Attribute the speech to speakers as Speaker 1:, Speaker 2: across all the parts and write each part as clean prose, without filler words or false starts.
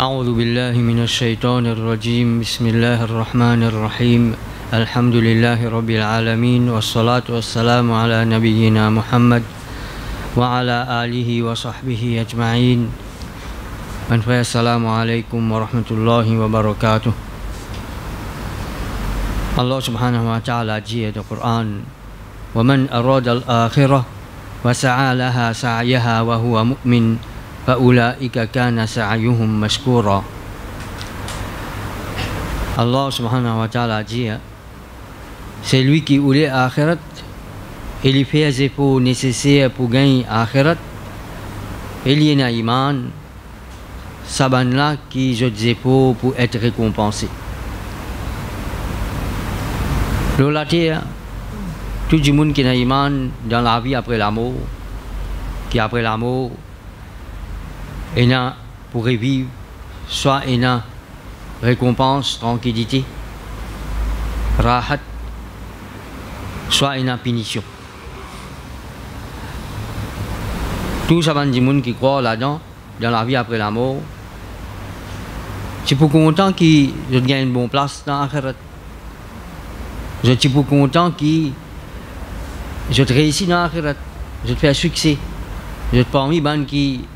Speaker 1: أعوذ بالله من الشيطان الرجيم بسم الله الرحمن الرحيم الحمد لله رب العالمين والصلاة والسلام على نبينا محمد وعلى آله وصحبه أجمعين السلام عليكم ورحمة الله وبركاته. Allah subhanahu wa ta'ala dit dans le Coran وَمَنْ أَرَادَ الْآخِرَةَ وَسَعَى لَهَا سَعْيَهَا وَهُوَ مُؤْمِنٌ فَأُولَئِكَ كَانَ سَعْيُهُمْ مَشْكُورًا. Allah subhanahu wa ta'ala dit c'est lui qui voulait l'akhirat et il fait les efforts nécessaires pour gagner l'akhirat et il y a un iman saban là qui fait des efforts pour être récompensé. Lola tout le monde qui a iman dans la vie après la mort, qui après la mort il y a pour revivre, soit il y a récompense, tranquillité, rahat, soit il y a punition. Tout ça, les gens qui croient là-dedans, dans la vie après la mort, c'est pour content qu'ils gagnent une bonne place dans l'akhirat. Je suis pour content qu'ils réussissent dans l'akhirat, je fais succès, je suis parmi les gens qui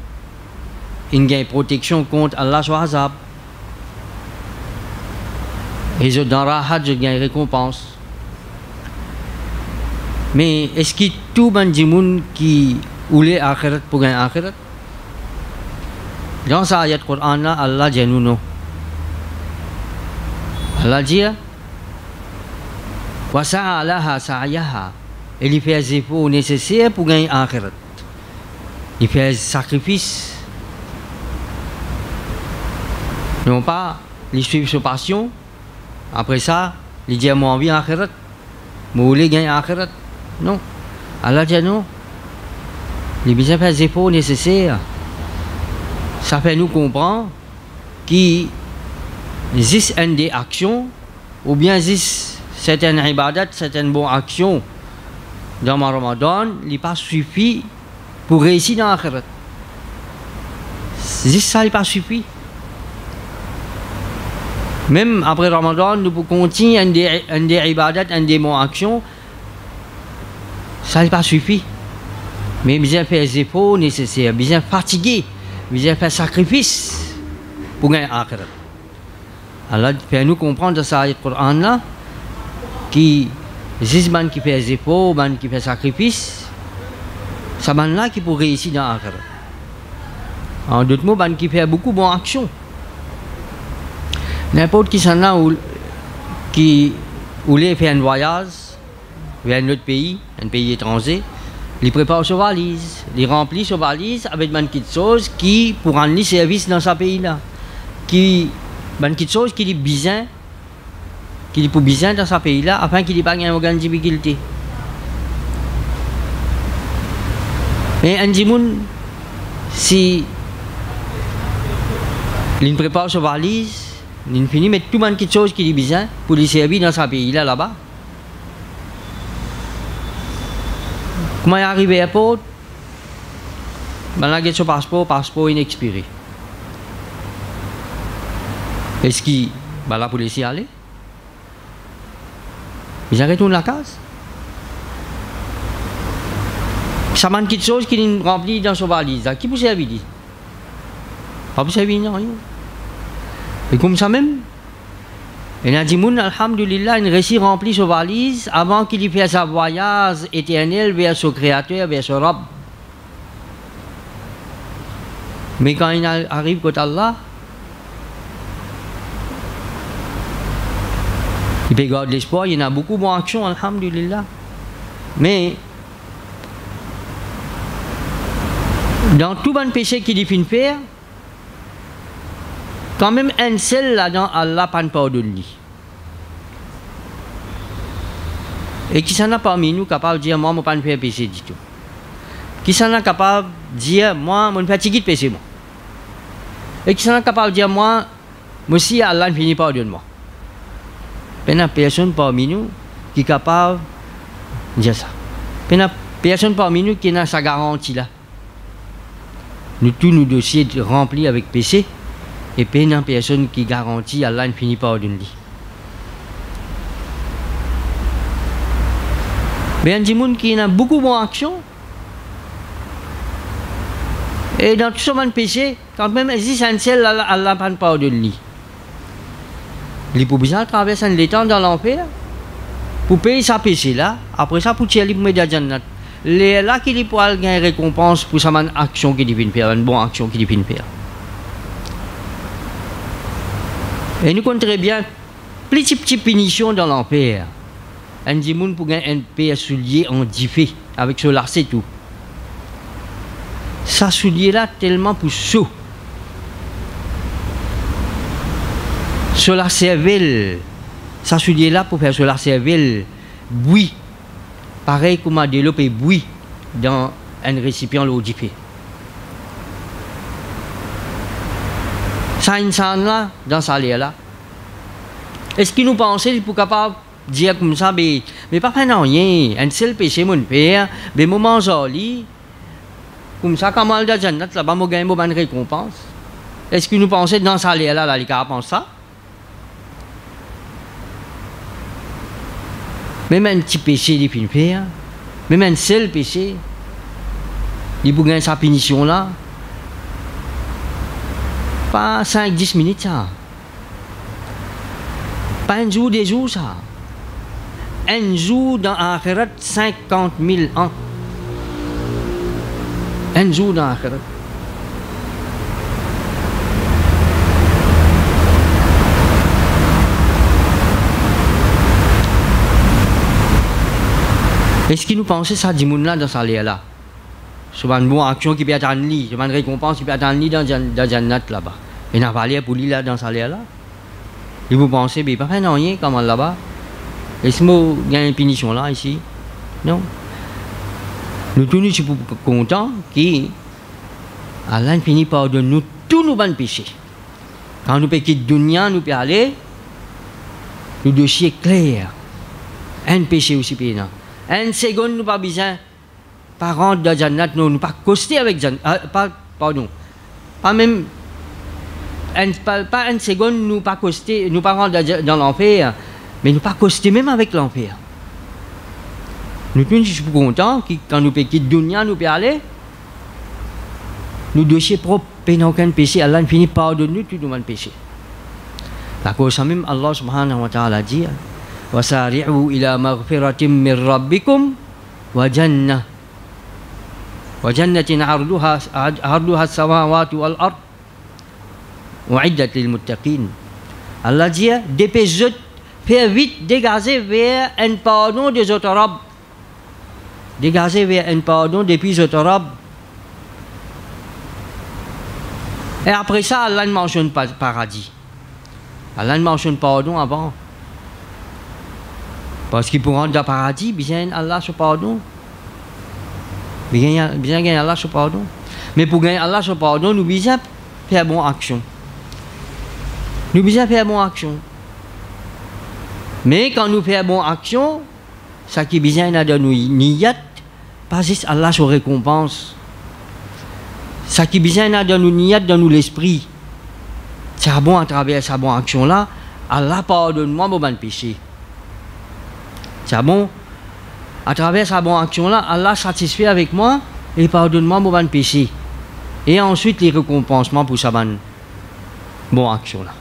Speaker 1: il y a une protection contre Allah sur Azab. Et dans Rahat, je gagne récompense. Mais est-ce que tout le monde qui voulait Akhirat pour gagner Akhirat? Dans cette ayat Coran, Allah dit nous non. Allah dit وَسَعَى لَهَا سَعْيَهَا. Il fait les efforts nécessaires pour gagner Akhirat. Il fait des sacrifices. Non pas, ils suivent sa passion. Après ça, ils disent moi envie akhirat. Moi voulez gagner akhirat. Non. Allah dit non. Il besoin de faire des efforts nécessaires. Ça fait nous comprendre qu'il existe des actions ou bien existe certaines ibadat, certaines bonnes actions dans le Ramadan, il n'est pas suffit pour réussir dans l'akhirat. Juste ça, il n'est pas suffit. Même après Ramadan, nous pouvons continuer des ibadat, des bonnes actions. Ça n'est pas suffit. Mais besoin de faire les efforts nécessaires, besoin de fatiguer, besoin de faire sacrifice pour gagner l'akhirat. Allah fait nous comprendre dans cette ayat Coran là qui existe des gens qui font les efforts, des gens qui font sacrifice. C'est des gens qui pour réussir dans l'akhirat. En d'autres mots, des gens qui font beaucoup de bonnes actions. N'importe qui s'en a qui voulait faire un voyage vers un autre pays, un pays étranger, il prépare sa valise, il remplit sa valise avec des petites choses qui pour rendre service dans ce pays-là, qui des petites choses qui est besoin, qui est pour besoin dans ce pays-là, afin qu'il n'ait pas de grande difficulté. Mais un dimoun, si il prépare sa valise, il finit mettre tout le monde quelque chose qui est besoin pour les servir dans ce pays-là, là-bas. Comment il est arrivé à l'aéroport? Ben là, il a son passeport inexpiré. Est-ce qu'il va là pour laisser aller? Il retourne la case. Ça manque quelque chose qui est rempli dans son valise. Qui peut servir? Pas pour servir, non, rien. Et comme ça même, il y a des gens, alhamdulillah, il réussit à remplir sa valise avant qu'il ait fait sa voyage éternel vers son Créateur, vers son Rab. Mais quand il arrive côté Allah, il peut garder l'espoir, il y en a beaucoup de bonnes actions, alhamdulillah. Mais, dans tout bon péché qu'il finit de faire, quand même un seul là-dedans, Allah pas pardonne. Et qui s'en a parmi nous capable de dire, moi, je ne peux pas faire péché du tout. Qui s'en a capable de dire, moi, je ne fatigue de péché, moi. Et qui s'en a capable de dire, moi, si Allah ne finit pas pardonne-moi. Il n'y a personne parmi nous qui est capable de dire ça. Il n'y a personne parmi nous qui a sa garantie là. Nous, tous nos dossiers remplis avec péché. Et puis, une personne qui garantit Allah ne finit pas d'une vie. Mais il y a des gens qui ont beaucoup de bonnes actions. Et dans tout ce monde péché, quand même, si c'est un seul, Allah ne prend pas de lui. Il faut bien traverser le temps dans l'enfer pour payer sa péché là. Après ça, pour tirer pour mettre dans la là qu'il peut gagner récompense pour sa action qui devine faire, une bonne action qui devine faire. Et nous comptons très bien, petite punition dans l'enfer. Un dimoun pour gagner un paire soulier en diffé avec ce lacet tout. Ça soulier là tellement pour chaud. Sur la cervelle, ça soulier là pour faire sur la cervelle, bruit. Pareil comme a développé bruit dans un récipient l'eau diffé. Ça insan là, dans sa l'air là. Est-ce qu'il nous pensait pour capable dire comme ça, mais pas faire rien, un seul péché mon père, des moments jolis, comme ça, comme al jannat là-bas, moi gagne une récompense. Est-ce que nous pensons dans ça là, les gars pensent ça? Même un petit péché, il peut faire, même un seul péché, il peut gagner sa punition là. Pas 5-10 minutes ça. Pas un jour, des jours ça. Un jour dans l'akhirat 50 000 ans. Un jour dans l'akhirat. Est-ce qu'il nous pensait ça, du monde là, dans sa l'air là? C'est une bonne action qui peut attendre lui, c'est une récompense qui peut attendre lui dans Jannat là-bas. Et n'a pas l'air pour lui là, dans sa l'air là. Et vous pensez, mais pas faire rien comme là-bas. Est-ce qu'il y a une punition là, ici? Non. Nous tous nous sommes contents qu'Allah finit par de nous tous nos bons péchés. Quand nous quittons le dunya, nous pouvons aller, le dossier est clair. Un péché aussi pénal. Un second, nous pas besoin, par rentrer dans Jannat, nous pas coster avec Jannat. Pardon. Pas même. Pas une seconde, nous pas coster, nous pas rentrer dans l'enfer, mais nous pas coster même avec l'enfer. Nous tous sommes contents que quand nous quittons le dunya, nous pouvons aller. Nous dossiers propres, pas aucun péché, Allah finit par de nous tous nos péchés. La cause même Allah subhanahu wa ta'ala dit وَسَارِعُوا إِلَى مَغْفِرَةٍ مِّن رَبِّكُمْ وَجَنَّةٍ عَرْضُهَا السَّمَاوَاتُ وَالْأَرْضُ وَعِدَّةٌ لِلْمُتَّقِينَ. Allah dit dépêchez, faites vite dégager vers un pardon des autres robes. Dégager vers un pardon depuis autres robes. Et après ça, Allah ne mentionne pas paradis. Allah ne mentionne pas pardon avant. Parce qu'il pour rentrer dans le paradis, bien Allah se pardon. Bien gagner Allah se pardon. Mais pour gagner Allah se pardon, nous besoin faire bonne action. Nous besoin faire bonne action. Mais quand nous faisons bonne action, ça qui besoin de nous niyat, pas juste Allah se récompense. Ça qui besoin de nous niyat dans nous l'esprit. C'est bon à travers sa bonne action là, Allah pardonne-moi mon péché. C'est bon, à travers sa bonne action là, Allah satisfait avec moi et pardonne-moi mon péché. Et ensuite les récompensements pour sa bonne action là.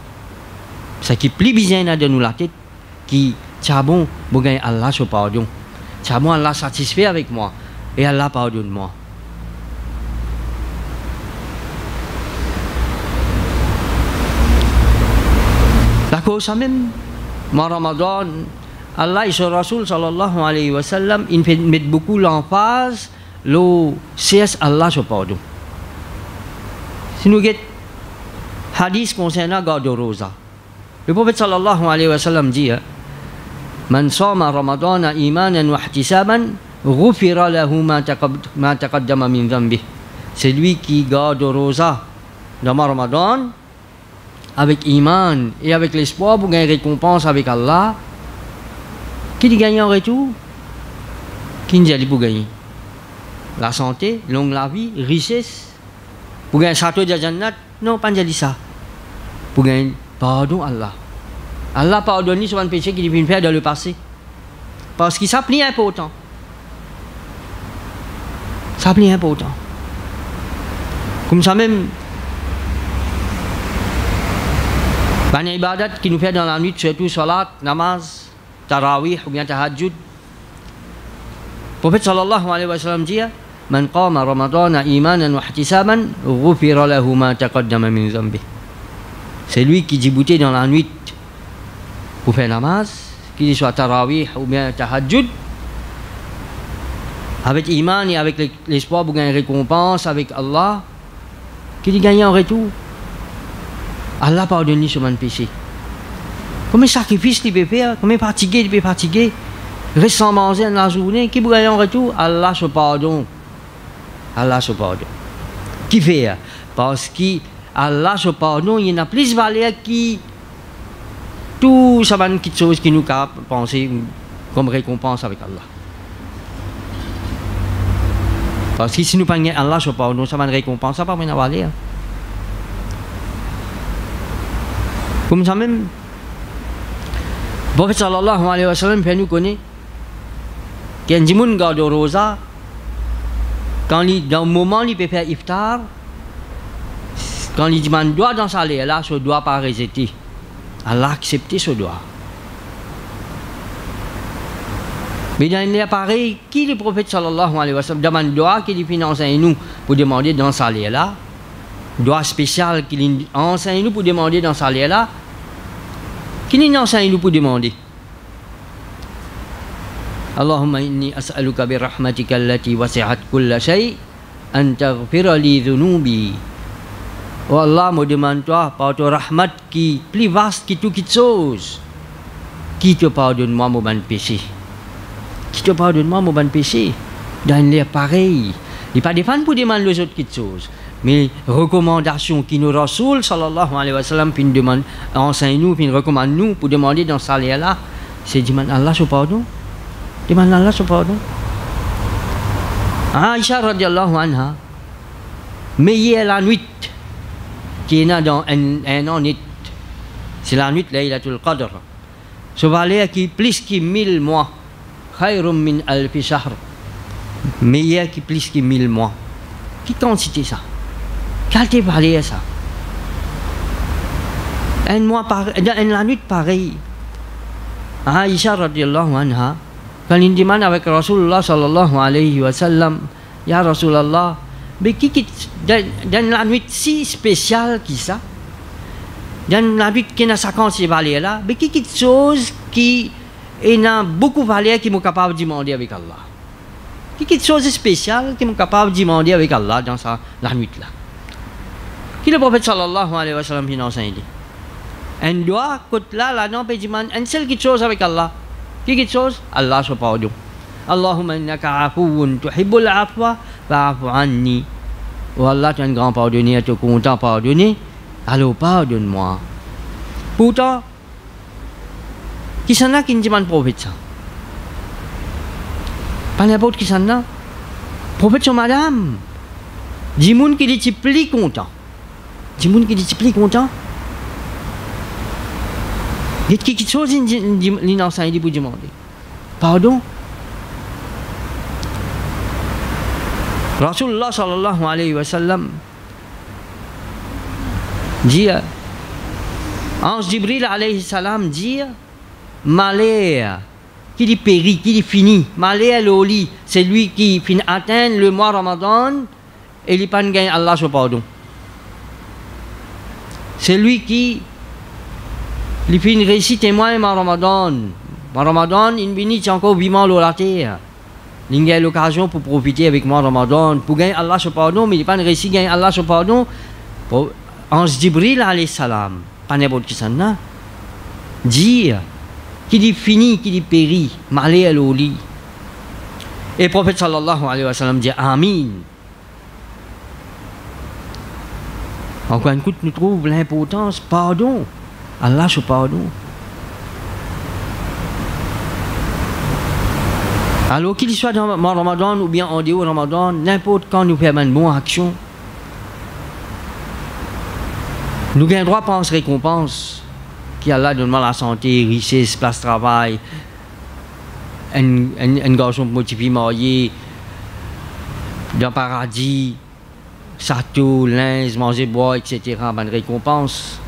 Speaker 1: Ça qui plie bien de nous la tête, qui c'est bon, pour gagner Allah se pardon. C'est bon, Allah satisfait avec moi et Allah pardonne-moi. D'accord, ça même, mon Ramadan, Allah et son Rasul sallallahu alayhi wa sallam, ils mettent beaucoup l'emphase, le CS Allah se pardon. Si nous avons hadith concernant garde rosa, le prophète sallallahu alayhi wa sallam dit Man sama Ramadana imanan wa ihtisaban, ghufira lahu ma taqaddama min dhanbih. C'est lui qui garde rosa dans Ramadan avec iman et avec l'espoir pour gagner récompense avec Allah. Qui dit gagner en retour? Qui dit pour gagner? La santé, longue la vie, richesse. Pour gagner château de Jannat? Non, pas dit ça. pour gagner pardon Allah. Allah pardonne sur un péché qu'il vient faire dans le passé. Parce que ça plus important. Ça plus important. Comme ça même, banyak ibadat qui nous fait dans la nuit, surtout salat, namaz, tarawih ou bien tahajjud. Le prophète sallallahu alayhi wa sallam dit Man qama ramadana imanan wa ihtisaban ghufira lahu ma taqaddama min dhanbi. C'est lui qui déboutait dans la nuit pour faire namaz, qu'il soit tarawih ou bien tahajjud, avec iman et avec l'espoir pour gagner récompense avec Allah, qu'il gagne en retour. Allah pardonne sur mon péché. Combien de sacrifices il peut faire, combien de fatigué il peut fatiguer, reste sans manger dans la journée, qui peut gagner en retour? Allah se pardonne. Allah se pardonne. Qui fait? Parce que Allah se pardonne, il y en a plus de valeur qui tout ça va une petite chose qui nous a pensé comme récompense avec Allah. Parce que si nous prenons Allah se pardonne, ça va une récompense, ça va pas une valeur. Comme ça même, le prophète sallallahu alayhi wa sallam fait nous connaître qu'il y a des gens qui gardent rosa. Quand dans le moment il peut faire iftar, quand il demande doigt dans sa lèvre, là, ce doigt pas rejeté. Allah accepte ce doigt. Mais dans les pareil, qui le prophète sallallahu alayhi wa sallam demande doigt qu'il finance à nous pour demander dans sa lèvre là, doigt spécial qu'il enseigne nous pour demander dans sa lèvre là, qu'il enseigne nous pour demander. Allahumma inni as'aluka bi rahmatika allati wasi'at kulla shay an taghfira li dhunubi. Oh Allah, me demande toi par ton rahmat qui plus vaste que toute chose, qui te pardonne-moi mon bon péché, qui te pardonne-moi mon bon péché. Dans les pareils, il pas des fans pour demander les autres choses, mais recommandations qui nous Rasoul sallallahu alayhi wa sallam puis demande enseigne nous puis recommande nous pour demander dans ça là, c'est demander Allah se pardonne. Demande Allah se pardon. Aïcha radiallahu anha, meilleure la nuit qui est dans un an net, c'est la nuit Laylatul Qadr. Ce valeur qui plus que 1000 mois, khayrum min alfi shahr, meilleur qui plus que 1000 mois. Qui quantité ça? Quelle valeur ça? Un mois la nuit pareil. Aïcha radiallahu anha, quand il demande avec Rasulullah sallallahu alayhi wa sallam, Ya Rasulullah, mais dans la nuit si spéciale qui ça, dans la nuit qui n'a 50 valeurs là, mais qui quelque chose qui a beaucoup de valeurs qui sont capables de demander avec Allah. Qui quelque chose de spécial qui sont capables de demander avec Allah dans la nuit là. Qui le prophète sallallahu alayhi wa sallam il enseigne. Un doigt, côté là, non, peut demander une seule chose avec Allah. Quelque chose, Allah se pardonne. Allahumma innaka afuwun tuhibbul afwa fa'fu anni. Oh Allah, tu es un grand pardonneur, tu es content pardonner. Alors pardonne-moi. Pourtant, qui s'en a qui ne demande prophète ça? Pas n'importe qui s'en a. Prophète sur madame. Dis moun qui dit plus content. Dis moun qui dit plus content. Il y a quelque chose qui enseigne pour demander. Pardon. Rasulullah sallallahu alayhi wa sallam dit, Ange Jibril alayhi salam dit, malheur, qui dit péri, qui dit fini, malheur l'oli, c'est lui qui atteint le mois Ramadan et il pas gagne Allah son pardon. C'est lui qui il fait une réussite témoin en Ramadan. En Ramadan, il vient encore vivant la terre. Il a l'occasion pour profiter avec moi en Ramadan, pour gagner Allah son pardon, mais il n'a pas réussi à gagner Allah son pardon. Ange Jibril alayhi salam, pas n'importe qui ça n'a. Dire, qui dit fini, qui dit péri, malé à l'oli. Et le prophète sallallahu alayhi wa sallam dit Amin. Encore une fois, nous trouvons l'importance, pardon. Allah se pardonne. Alors qu'il soit dans le Ramadan ou bien en dehors du Ramadan, n'importe quand nous faisons une bonne action, Nous avons droit à penser récompense, qui Allah donne la santé, richesse, place de travail, un garçon motivé marié, dans le paradis, château, linge, manger, boire, etc. Bonne récompense.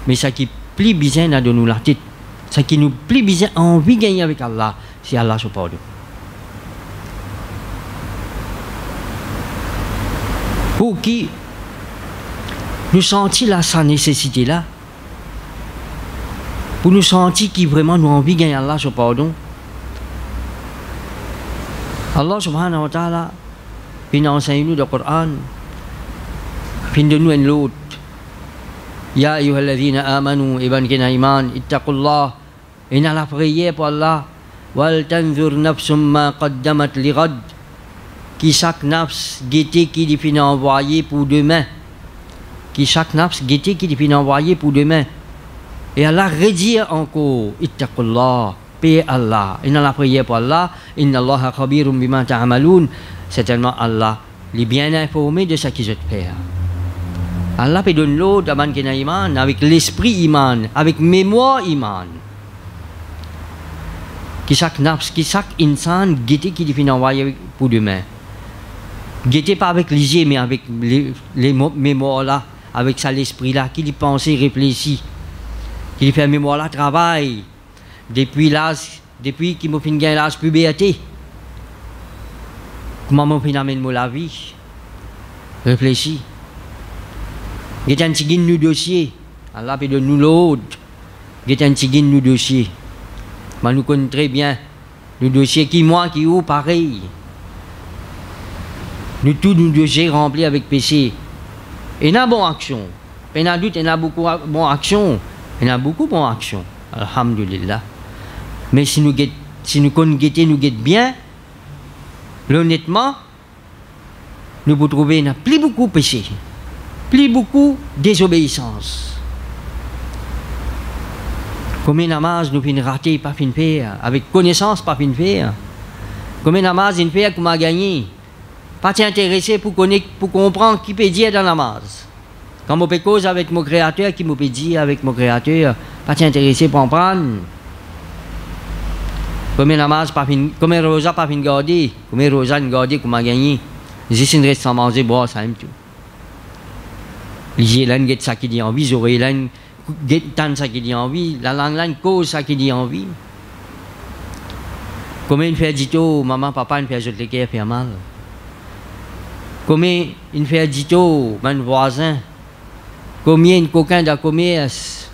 Speaker 1: Mais ça qui plie bien à de nous la tête, ça qui nous plie bien envie de gagner avec Allah, c'est Allah se pardonne. Pour qui nous sentir sa nécessité là, pour nous sentir qui vraiment nous envie de gagner Allah se pardon. Allah subhanahu wa ta'ala il enseigne nous dans le Coran, il nous donne l'autre. Ya ayyuhalladhina amanu iban kina iman ittaqullah inna la prière pour Allah wal tanzur nafsum ma qaddamat lighad qui chaque nafs guetter qui dit fin envoyé pour demain, qui chaque nafs guetter qui dit fin envoyé pour demain. Et Allah redit encore ittaqullah, paix Allah, inna la prière pour Allah, inna Allaha khabirum bima ta'malun. Certainement Allah est bien informé de ce qu'ils ont fait. Allah peut donner l'autre aman kena iman avec l'esprit iman, avec mémoire iman. Qui chaque nafs, qui chaque insan guetter qui dit envoyé pour demain. Guetter pas avec les yeux mais avec les mémoires là, avec ça l'esprit là, qui dit penser, réfléchir, qui dit faire mémoire là travail. Depuis l'âge, depuis qu'il m'a fait gagner l'âge puberté. Comment m'a fait amener la vie? Réfléchis. Il y a un petit nous dossier. Allah peut donner nous l'autre. Il y a un petit nous dossier. Mais nous connaissons très bien le dossier qui moi, qui ou pareil. Nous tous nous dossiers remplis avec péché. Et il y a bonne action. Il y a doute, il y a beaucoup de bonne action. Il y a beaucoup de bonne action. Alhamdulillah. Mais si nous connaissons, nous guettons bien, honnêtement, nous pouvons trouver qu'il n'y a plus beaucoup de péché, plus beaucoup de désobéissance. Combien de namaz nous finissons rater, pas fin faire, avec connaissance, pas fin faire. Combien de namaz nous faire qu'on a gagné, pas t'intéresser pour comprendre qui peut dire dans la namaz. Quand je peux cause avec mon créateur, qui me peut dire avec mon créateur, pas t'intéresser pour en prendre. Combien de namaz, combien de rosa pas fin garder, combien de rosa garder qu'on a gagné. Juste une reste sans manger, boire, ça aime tout. Les yeux là, get ça qui dit envie, les oreilles là, get tant ça qui dit envie, la langue là, cause ça qui dit envie. Combien une fait dito, maman, papa, une fait je te le fait mal. Combien une fait dito, mon voisin. Combien une coquin de commerce.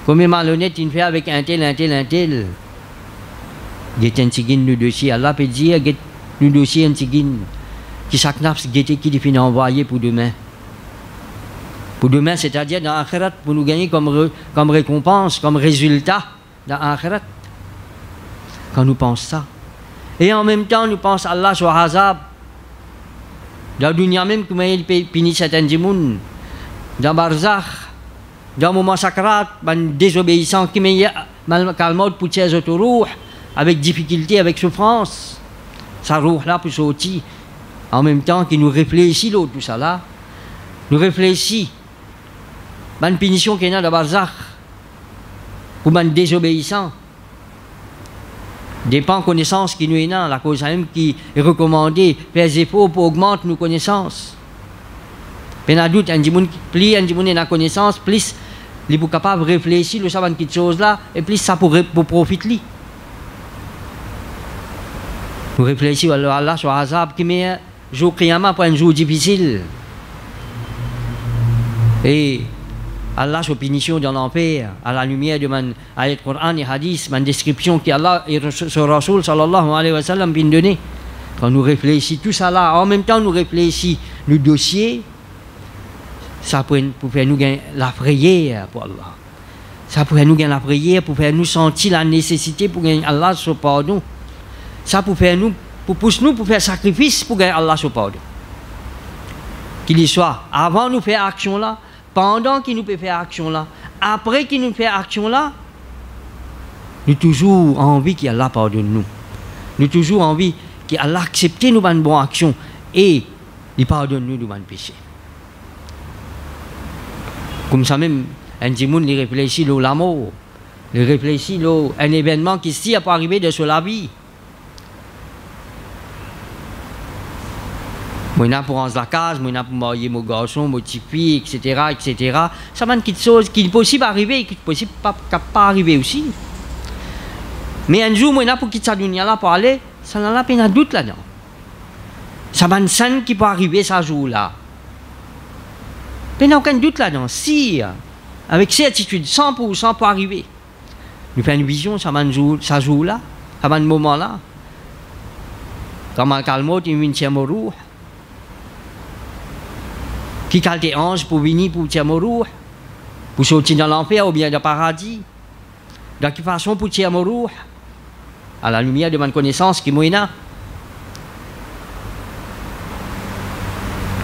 Speaker 1: Combien malhonnête une fait avec un tel. Get un tigin nous dossier, Allah peut dire, get nous dossier un tigin. Qui chaque nafs get qui définit envoyé pour demain. Pour demain, c'est-à-dire dans l'akhirat, pour nous gagner comme récompense, comme résultat dans l'akhirat. Quand nous pensons ça. Et en même temps, nous pensons Allah sur Azab. Dans la dunya même, comment il peut punir certains gens. Dans Barzakh, dans le moment sacrat, dans désobéissant, qui met calme pour ses autres roues, avec difficulté, avec souffrance. Ça roue là pour sortir. En même temps, qui nous réfléchit l'autre, tout ça là. Nous réfléchit. Une punition qu'il y a dans Barzakh pour un désobéissant. Dépend connaissance qui nous est là, la cause même qui est recommandée, faire des efforts pour augmenter nos connaissances. Peine à doute, plus un monde a connaissance, plus il est capable de réfléchir sur cette chose là, et plus ça pour profiter. Nous réfléchissons à Allah sur Azab qui met un jour Qiyamah pour un jour difficile. Et Allah sur punition dans l'enfer, à la lumière de mon ayat Coran et Hadith, ma description qui Allah et sur Rasoul sallallahu alayhi wa sallam vient donner. Quand nous réfléchissons tout ça là, en même temps nous réfléchissons le dossier, ça pour faire nous gagner la prière pour Allah. Ça pour faire nous gagner la prière, pour faire nous sentir la nécessité pour gagner Allah son pardon. Ça pour faire nous, pour pousser nous pour faire sacrifice pour gagner Allah son pardon. Qu'il y soit avant nous faire action là, pendant qu'il nous peut faire action là, après qu'il nous fait action là, nous toujours envie qu'Allah pardonne nous. Nous toujours envie qu'Allah accepte nous bonnes bonnes actions et il pardonne nous de bonnes péchés. Comme ça même, un dimoun, il réfléchit l'amour. Il réfléchit un événement qui s'y a pas arrivé de sur la vie. Moi, pour en zakaz, moi, pour marier mon garçon, mon petit fille, etc., etc. Ça m'a une petite chose qui est possible d'arriver et qui est possible pas arriver aussi. Mais un jour, moi, pour quitter cette dunya là pour aller, ça n'a pas de doute là-dedans. Ça m'a une scène qui peut arriver ce jour-là. Il n'y a aucun doute là-dedans. Si, avec certitude, 100% pour arriver. Nous faisons une vision, ça m'a un jour là, ça m'a un moment là. Quand Malakal Maut, il vient tirer mon roux. Qui calte ange pour venir pour tirer mon roux, pour sortir dans l'enfer ou bien dans le paradis. De quelle façon pour tirer mon roux? À la lumière de ma connaissance qui est là.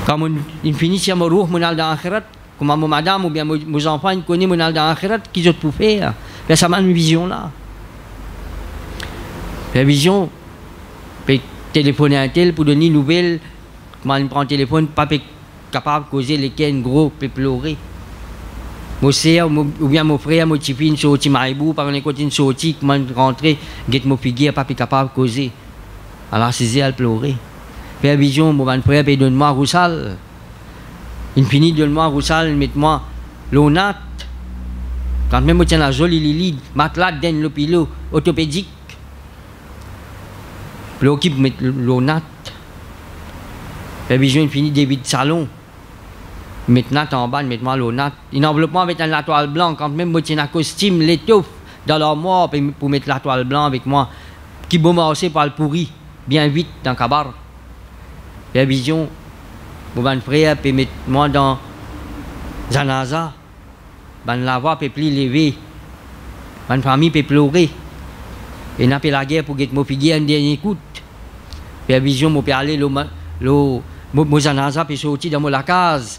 Speaker 1: Quand on finit tirer mon roux, mon al dans l'akhirat, comme ma madame ou bien mes enfants, ils connaissent mon al dans l'akhirat, qu'ils ont pour faire. Mais ça m'a une vision là. La vision, peut téléphoner à un tel pour donner une nouvelle, comment il prend le téléphone, pas capable de causer lesquels gros peut pleurer. Mon sœur ou bien mon frère, mon petit fils, une sortie maïbou, par un côté une sortie, comment rentrer, get mon figuier, pas capable de causer. Alors c'est elle pleurer. Faire vision, mon frère, puis donne-moi roussal. Il finit, donne-moi roussal, mets-moi l'onat. Quand même, on tient la jolie lili, matelas dans le pilote orthopédique. L'occupe, met l'onat. Faire vision, il finit, débit de salon. Maintenant, en bas, mettez-moi l'onat. Une enveloppement avec la toile blanche, quand même, moi, tiens un costume, l'étoffe dans l'armoire pour mettre la toile blanche avec moi, qui beau marcher par le pourri, bien vite dans le cabaret. La vision, mon frère peut mettre moi dans Zanaza, la voix peut plus lever, ma famille peut pleurer, et n'a pas la guerre pour que mon figuier un dernier coup. La vision, moi, peut aller mon Zanaza peut sortir dans la case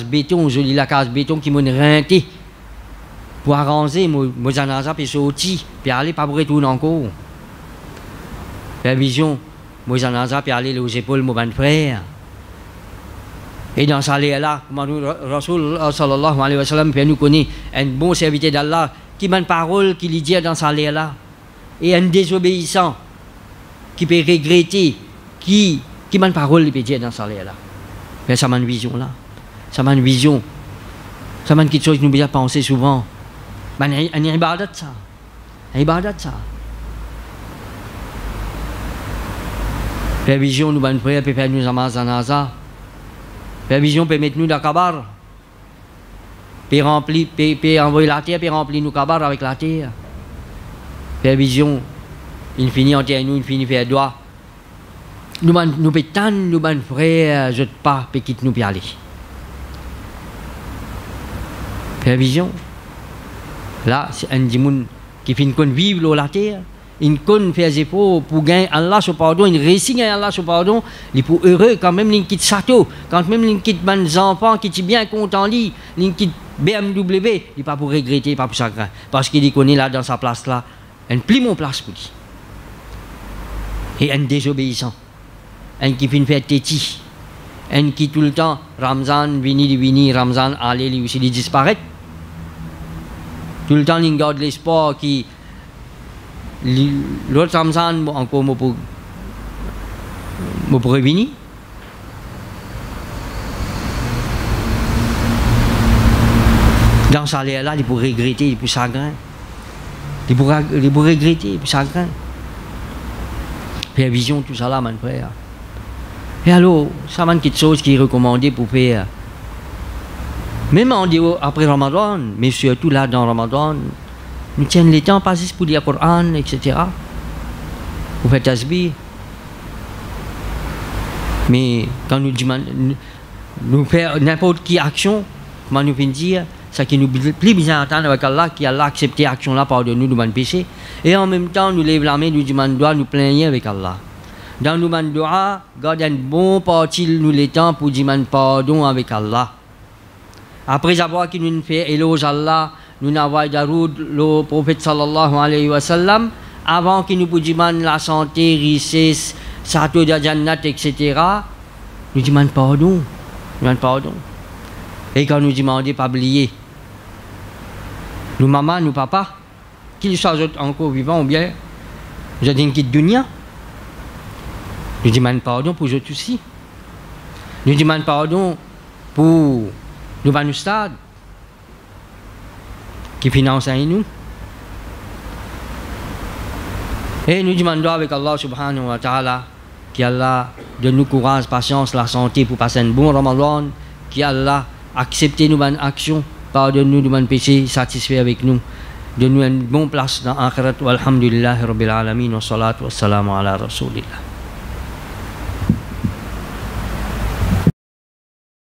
Speaker 1: béton, jolie la case béton qui m'a renté pour arranger, mon Zanaza peut sortir, puis aller pas pour retourner encore. La vision, mon Zanaza peut aller aux épaules mon frère. Et dans ça là, Rasul sallallahu alayhi wa sallam nous connaît un bon serviteur d'Allah qui m'a une parole qui lui dit dans ça là, et un désobéissant qui peut regretter, qui m'a une parole qui peut dire dans ça là. Mais ça m'a une vision là. Ça m'a une vision. Ça m'a quelque chose que nous devons penser souvent. Mais un ibadat ça. Un ibadat ça. La vision nous va nous faire peut faire nous amazanaza. La vision peut mettre nous dans le cabar. Peut remplir, peut envoyer la terre, peut remplir nos cabar avec la terre. La vision, il finit en terre nous, il finit faire doigt. Nous pétons, nous ban frère, je pas, peut quitte nous puis aller. La vision. Là, c'est un dimoun qui finit de vivre la terre. Il connaît faire des efforts pour gagner Allah son pardon, il réussit à gagner Allah son pardon, il est pour heureux quand même, il quitte château, quand même il quitte mes enfants qui sont bien contents, il quitte BMW, il n'est pas pour regretter, pas pour chagrin, parce qu'il connaît là dans sa place là, un plus mon place pour lui. Et un désobéissant, un qui finit faire téti, un qui tout le temps, Ramzan, vini, Ramzan, allez, lui aussi, il disparaît. Tout le temps, il garde l'espoir qui. L'autre Ramzan, encore, je pour revenir. Dans ce salaire-là, il pour regretter, il pour chagrin. Il pour regretter, il pour chagrin. Faire vision, tout ça là, mon frère. Et alors, ça m'a quelque chose qui est recommandé pour faire. Même après Ramadan, mais surtout là dans Ramadan, nous tiennent les temps, pas juste pour lire le Coran, etc. Vous faites tasbih. Mais quand nous demandons, nous faisons n'importe quelle action, comment nous venons dire, c'est qui nous plus bien entendre avec Allah, qui a accepté l'action là par de nous demandons péché. Et en même temps, nous lèvons la main, nous demandons doigt, nous plaignons avec Allah. Dans nous demandons doigt, garde un bon parti nous les temps pour demander pardon avec Allah. Après avoir qu'il nous fait éloge Allah, nous avons daroud le prophète sallallahu alayhi wa sallam, avant qu'il nous demande la santé, richesse, sato de jannat, etc. Nous demandons pardon. Et quand nous demandons pas oublier, nous maman, nous papa, qu'ils soient encore vivants ou bien, nous avons une quitte dunya. Nous demandons pardon pour eux aussi. Nous demandons pardon pour nous stade qui finance nous. Et nous demandons avec Allah subhanahu wa ta'ala qu'Allah donne nous courage, patience, la santé pour passer un bon Ramadan, qu'Allah accepte nos actions, pardonne-nous de nos péchés, satisfait avec nous, donne-nous une bonne place dans l'akhirat. Walhamdulillahi rabbil alamin wa salatu wa salamu ala rasulillah.